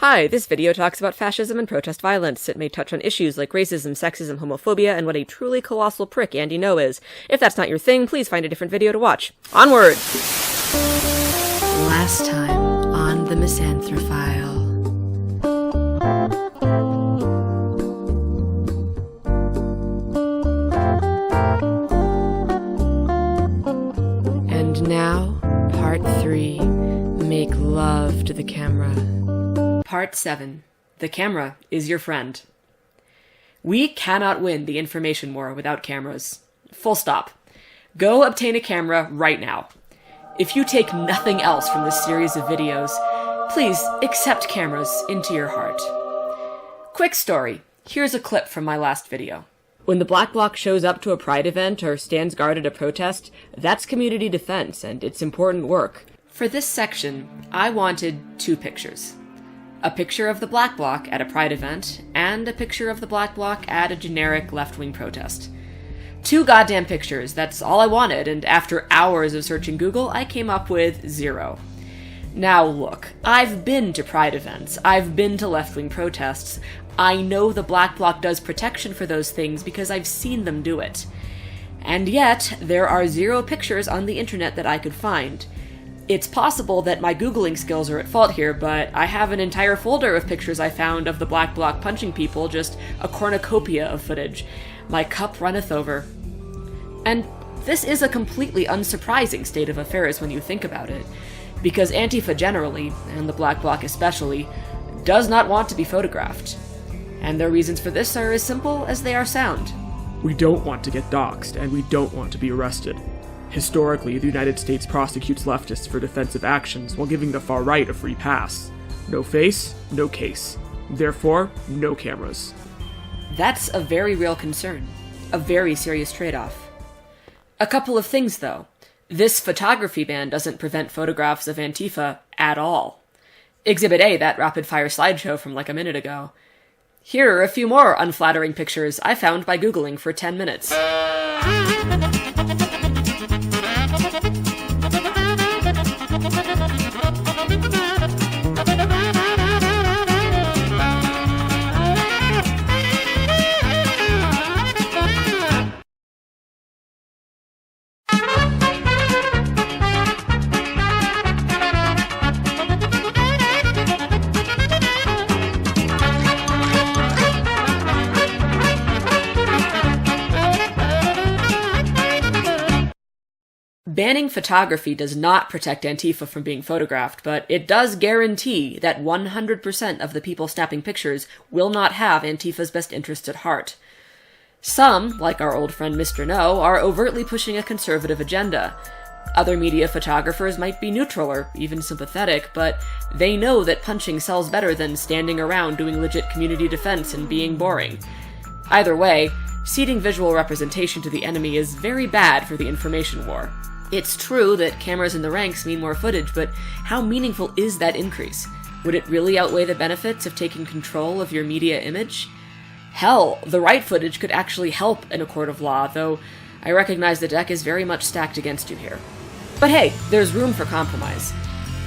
Hi, this video talks about fascism and protest violence. It may touch on issues like racism, sexism, homophobia, and what a truly colossal prick Andy No is. If that's not your thing, please find a different video to watch. Onward! Last time on the Misanthrophile. And now, part 3. Make love to the camera. Part 7. The camera is your friend. We cannot win the information war without cameras. Full stop. Go obtain a camera right now. If you take nothing else from this series of videos, please accept cameras into your heart. Quick story. Here's a clip from my last video. When the Black Bloc shows up to a pride event or stands guard at a protest, that's community defense and it's important work. For this section, I wanted 2 pictures. A picture of the Black Bloc at a pride event, and a picture of the Black Bloc at a generic left-wing protest. 2 goddamn pictures, that's all I wanted, and after hours of searching Google, I came up with 0. Now look, I've been to pride events, I've been to left-wing protests, I know the Black Bloc does protection for those things because I've seen them do it. And yet, there are 0 pictures on the internet that I could find. It's possible that my Googling skills are at fault here, but I have an entire folder of pictures I found of the Black Bloc punching people, just a cornucopia of footage. My cup runneth over. And this is a completely unsurprising state of affairs when you think about it, because Antifa generally, and the Black Bloc especially, does not want to be photographed. And their reasons for this are as simple as they are sound. We don't want to get doxxed, and we don't want to be arrested. Historically, the United States prosecutes leftists for defensive actions while giving the far right a free pass. No face, no case. Therefore, no cameras. That's a very real concern. A very serious trade-off. A couple of things, though. This photography ban doesn't prevent photographs of Antifa at all. Exhibit A, that rapid-fire slideshow from like a minute ago. Here are a few more unflattering pictures I found by Googling for 10 minutes. Banning photography does not protect Antifa from being photographed, but it does guarantee that 100% of the people snapping pictures will not have Antifa's best interests at heart. Some, like our old friend Mr. No, are overtly pushing a conservative agenda. Other media photographers might be neutral or even sympathetic, but they know that punching sells better than standing around doing legit community defense and being boring. Either way, ceding visual representation to the enemy is very bad for the information war. It's true that cameras in the ranks mean more footage, but how meaningful is that increase? Would it really outweigh the benefits of taking control of your media image? Hell, the right footage could actually help in a court of law, though I recognize the deck is very much stacked against you here. But hey, there's room for compromise.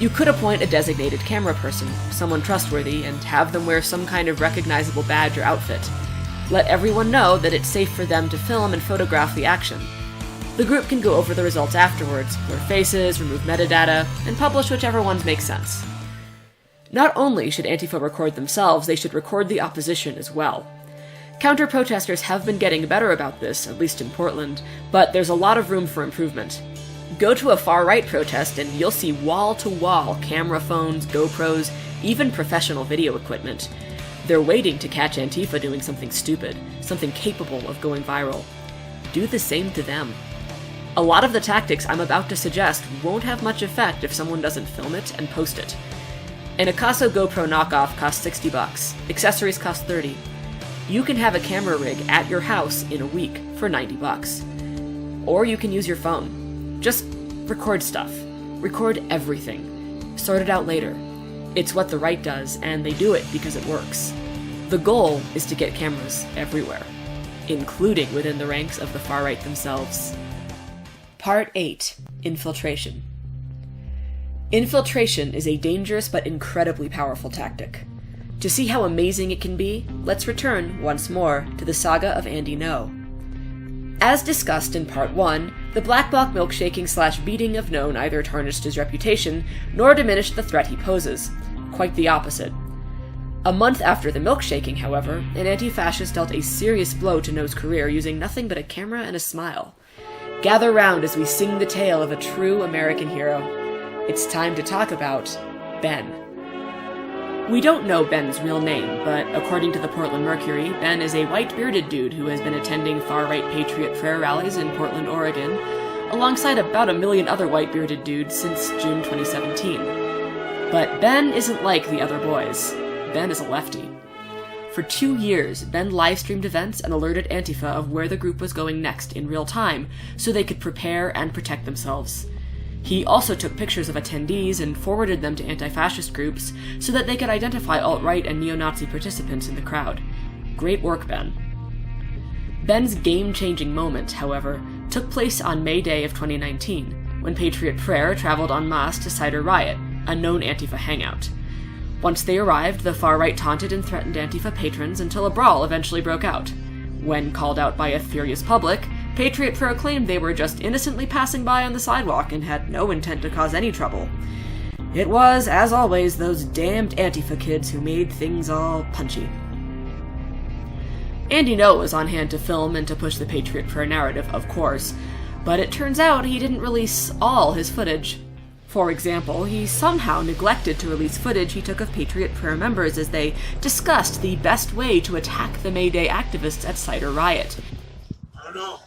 You could appoint a designated camera person, someone trustworthy, and have them wear some kind of recognizable badge or outfit. Let everyone know that it's safe for them to film and photograph the action. The group can go over the results afterwards, blur faces, remove metadata, and publish whichever ones make sense. Not only should Antifa record themselves, they should record the opposition as well. Counter-protesters have been getting better about this, at least in Portland, but there's a lot of room for improvement. Go to a far-right protest and you'll see wall-to-wall camera phones, GoPros, even professional video equipment. They're waiting to catch Antifa doing something stupid, something capable of going viral. Do the same to them. A lot of the tactics I'm about to suggest won't have much effect if someone doesn't film it and post it. An Akaso GoPro knockoff costs $60, accessories cost $30. You can have a camera rig at your house in a week for $90. Or you can use your phone. Just record stuff. Record everything. Sort it out later. It's what the right does, and they do it because it works. The goal is to get cameras everywhere, including within the ranks of the far right themselves. Part 8. Infiltration. Infiltration is a dangerous but incredibly powerful tactic. To see how amazing it can be, let's return, once more, to the saga of Andy No. As discussed in Part 1, the black bloc milkshaking/beating of No neither tarnished his reputation, nor diminished the threat he poses. Quite the opposite. A month after the milkshaking, however, an anti-fascist dealt a serious blow to No's career using nothing but a camera and a smile. Gather round as we sing the tale of a true American hero. It's time to talk about Ben. We don't know Ben's real name, but according to the Portland Mercury, Ben is a white bearded dude who has been attending far-right Patriot Prayer rallies in Portland, Oregon, alongside about 1 million other white bearded dudes since June 2017. But Ben isn't like the other boys. Ben is a lefty. For 2 years, Ben live-streamed events and alerted Antifa of where the group was going next in real time, so they could prepare and protect themselves. He also took pictures of attendees and forwarded them to anti-fascist groups so that they could identify alt-right and neo-Nazi participants in the crowd. Great work, Ben. Ben's game-changing moment, however, took place on May Day of 2019, when Patriot Prayer traveled en masse to Cider Riot, a known Antifa hangout. Once they arrived, the far-right taunted and threatened Antifa patrons until a brawl eventually broke out. When called out by a furious public, Patriot Prayer claimed they were just innocently passing by on the sidewalk and had no intent to cause any trouble. It was, as always, those damned Antifa kids who made things all punchy. Andy No was on hand to film and to push the Patriot Prayer narrative, of course, but it turns out he didn't release all his footage. For example, he somehow neglected to release footage he took of Patriot Prayer members as they discussed the best way to attack the May Day activists at Cider Riot. I don't know.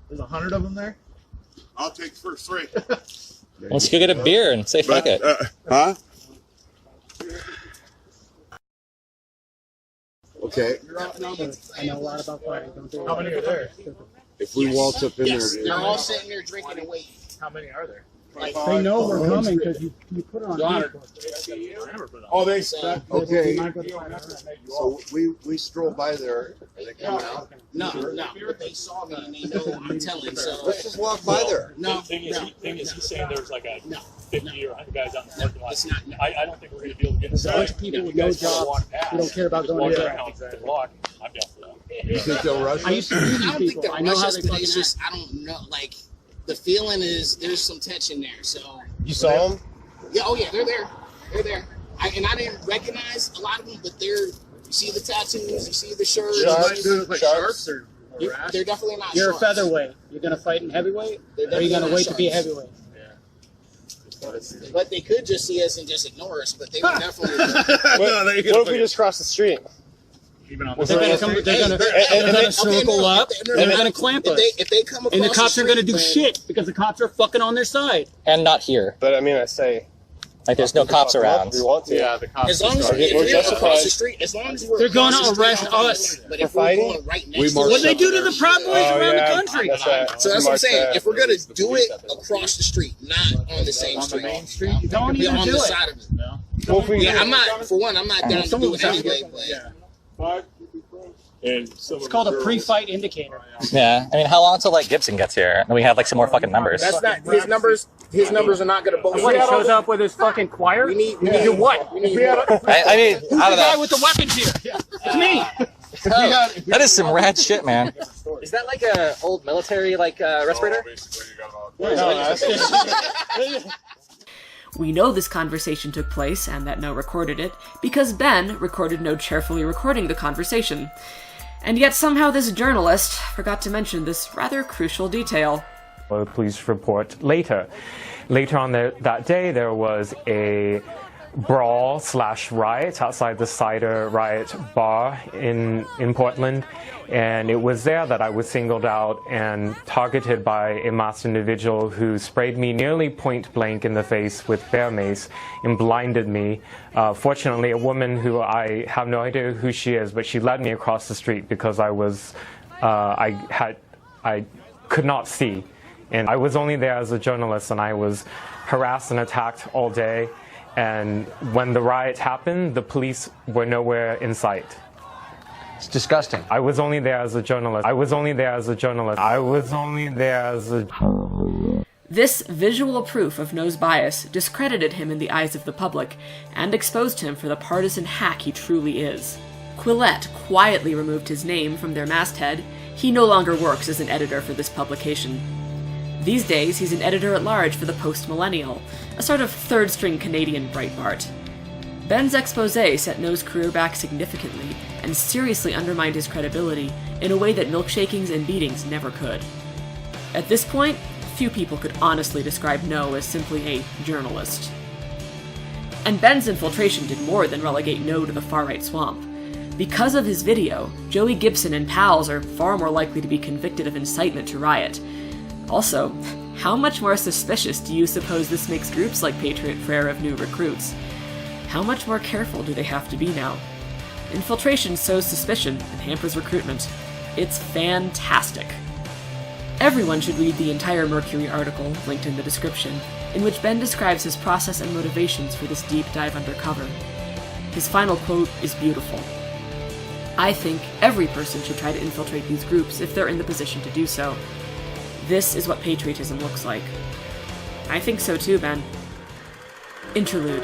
There's 100 of them there? I'll take the first 3. Let's go get a beer and say fuck it. Huh? Okay. I know a lot about fighting. How many are there? If we waltz up in there, They're all sitting there drinking and waiting. How many are there? They know we're coming because you put it on Facebook. Oh, they. Okay. Okay. So we stroll by there. Are they coming out? No, but they saw me and they know I'm telling. So Let's just walk by there. no, Thing is, he's saying there's like a 50 or 100 guys out in the parking lot. it's not. No. I don't think we're going to be able to get There's a inside. bunch of people with no jobs who don't care about going to the block. I'm down for that. You think they'll rush I used us? to meet I these don't think people. they're I know how rushes, they but fucking it's act. just I don't know. Like the feeling is there's some tension there. So You saw them? yeah, oh yeah, they're there. They're there. I didn't recognize a lot of them, but they're. You see the tattoos, you see the shirts. Sharks? They're definitely not. You're a sharks. featherweight. You're going to fight in heavyweight? They're Or are you definitely going to not wait to be a sharks. heavyweight? But they could just see us and just ignore us. But they would definitely. What if we just cross the street? They're going to circle up, and they're going to clamp us. If they come across And the cops aren't going to do street, shit because the cops are fucking on their side. And not here. But I mean, I say, Like, there's no cops around. if we want to. Yeah, the cops. As long as We're we're justified. across the street, as long as we're They're across gonna the street, arrest I'm fine. us But for if we're fighting? going right next We to march What do they up do to there. the Proud Boys around the country? That's right. So that's what I'm saying. If we're gonna It's the do police it that they- across the street, not on the same street, main street? Don't be even on do the it. side of it. Well, if we Yeah, I'm not. For one, I'm not down to do it anyway. But It's called a pre-fight indicator. Yeah. I mean, how long until, like, Gibson gets here? And we have, like, some more fucking members. that's not his numbers. His numbers are not gonna both. What, he shows up with his fucking choir? We need do what? We need I mean, Who's I the don't guy know. with the weapons here? It's me. That is some rad shit, man. Is that like a old military respirator? We know this conversation took place and that No recorded it because Ben recorded No cheerfully recording the conversation. And yet somehow this journalist forgot to mention this rather crucial detail. A police report later. Later on that day, there was a brawl/riot outside the Cider Riot bar in Portland, and it was there that I was singled out and targeted by a masked individual who sprayed me nearly point blank in the face with bear mace and blinded me. Fortunately, a woman who I have no idea who she is, but she led me across the street because I could not see. And I was only there as a journalist, and I was harassed and attacked all day. And when the riot happened, the police were nowhere in sight. It's disgusting. I was only there as a journalist. This visual proof of No's bias discredited him in the eyes of the public, and exposed him for the partisan hack he truly is. Quillette quietly removed his name from their masthead. He no longer works as an editor for this publication. These days, he's an editor-at-large for the Post-Millennial, a sort of third-string Canadian Breitbart. Ben's expose set No's career back significantly, and seriously undermined his credibility in a way that milkshakings and beatings never could. At this point, few people could honestly describe No as simply a journalist. And Ben's infiltration did more than relegate No to the far-right swamp. Because of his video, Joey Gibson and pals are far more likely to be convicted of incitement to riot. Also, how much more suspicious do you suppose this makes groups like Patriot Prayer of new recruits? How much more careful do they have to be now? Infiltration sows suspicion and hampers recruitment. It's fantastic. Everyone should read the entire Mercury article, linked in the description, in which Ben describes his process and motivations for this deep dive undercover. His final quote is beautiful. I think every person should try to infiltrate these groups if they're in the position to do so. This is what patriotism looks like. I think so too, Ben. Interlude.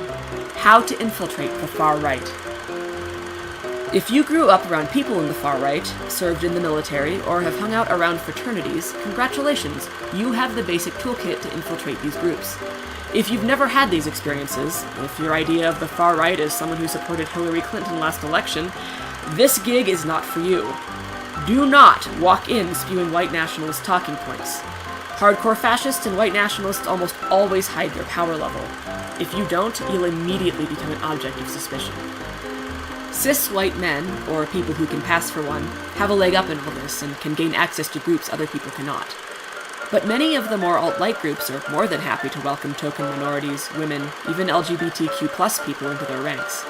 How to infiltrate the far right. If you grew up around people in the far right, served in the military, or have hung out around fraternities, congratulations, you have the basic toolkit to infiltrate these groups. If you've never had these experiences, if your idea of the far right is someone who supported Hillary Clinton last election, this gig is not for you. Do not walk in spewing white nationalist talking points. Hardcore fascists and white nationalists almost always hide their power level. If you don't, you'll immediately become an object of suspicion. Cis white men, or people who can pass for one, have a leg up in all this and can gain access to groups other people cannot. But many of the more alt-right groups are more than happy to welcome token minorities, women, even LGBTQ+ people into their ranks.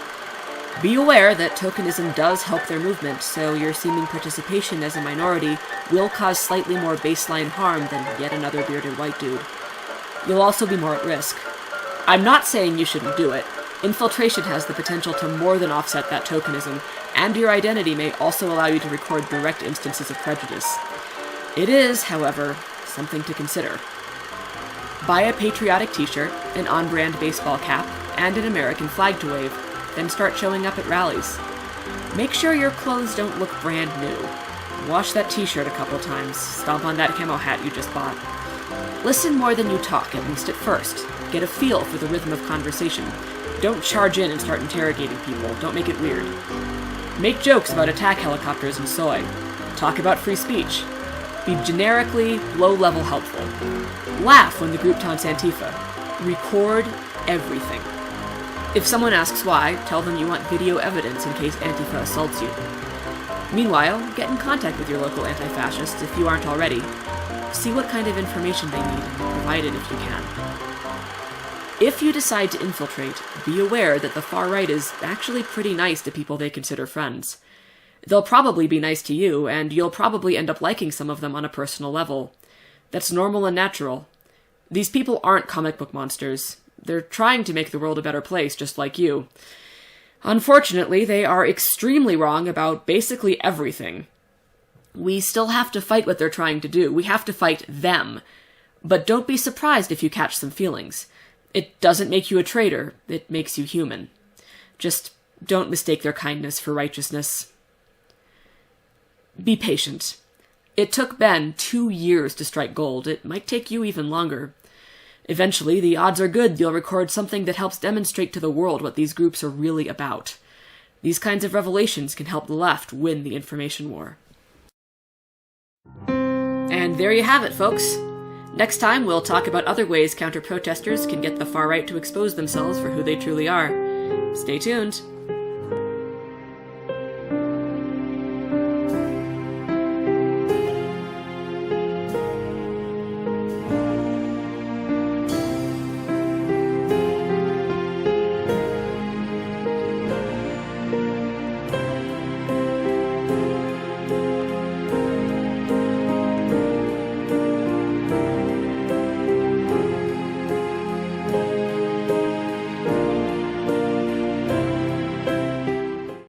Be aware that tokenism does help their movement, so your seeming participation as a minority will cause slightly more baseline harm than yet another bearded white dude. You'll also be more at risk. I'm not saying you shouldn't do it. Infiltration has the potential to more than offset that tokenism, and your identity may also allow you to record direct instances of prejudice. It is, however, something to consider. Buy a patriotic t-shirt, an on-brand baseball cap, and an American flag to wave, then start showing up at rallies. Make sure your clothes don't look brand new. Wash that t-shirt a couple times, stomp on that camo hat you just bought. Listen more than you talk, at least at first. Get a feel for the rhythm of conversation. Don't charge in and start interrogating people. Don't make it weird. Make jokes about attack helicopters and soy. Talk about free speech. Be generically, low-level helpful. Laugh when the group taunts Antifa. Record everything. If someone asks why, tell them you want video evidence in case Antifa assaults you. Meanwhile, get in contact with your local anti-fascists if you aren't already. See what kind of information they need and provide it if you can. If you decide to infiltrate, be aware that the far right is actually pretty nice to people they consider friends. They'll probably be nice to you, and you'll probably end up liking some of them on a personal level. That's normal and natural. These people aren't comic book monsters. They're trying to make the world a better place, just like you. Unfortunately, they are extremely wrong about basically everything. We still have to fight what they're trying to do. We have to fight them. But don't be surprised if you catch some feelings. It doesn't make you a traitor. It makes you human. Just don't mistake their kindness for righteousness. Be patient. It took Ben 2 years to strike gold. It might take you even longer. Eventually, the odds are good you'll record something that helps demonstrate to the world what these groups are really about. These kinds of revelations can help the left win the information war. And there you have it, folks. Next time, we'll talk about other ways counter-protesters can get the far right to expose themselves for who they truly are. Stay tuned.